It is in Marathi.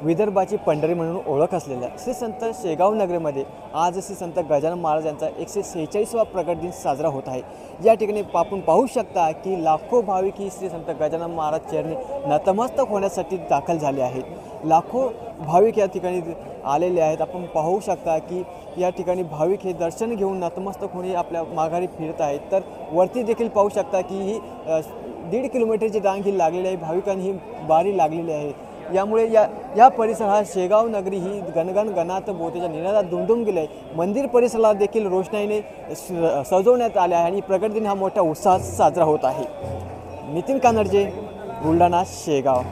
विदर्भाची पंढरी म्हणून ओळख असलेल्या श्री संत शेगाव नगरीमध्ये आज श्री संत गजानन महाराज यांचा 146वा प्रकट दिन साजरा होत आहे। या ठिकाणी आपण पाहू शकता की लाखो भाविक ही श्री संत गजानन महाराज चरणी नतमस्तक होण्यासाठी दाखल झाले आहेत। लाखो भाविक या ठिकाणी आलेले आहेत। आपण पाहू शकता की या ठिकाणी भाविक हे दर्शन घेऊन नतमस्तक होऊन आपल्या माघारी फिरत आहेत। तर वरती देखील पाहू शकता की ही 1.5 किलोमीटरची रांग ही लागलेली आहे। भाविकांनी ही बारी लागलेली आहे। यामुळे या परिसर हा शेगाव नगरी ही गणगण गणात बोतेच्या निनादात दुमदुम गेले आहे। मंदिर परिसराला देखील रोषणाईने सजवण्यात आले आहे आणि प्रकट दिन हा मोठ्या उत्साहात साजरा होत आहे। नितीन कानडजे, बुलढाणा, शेगाव।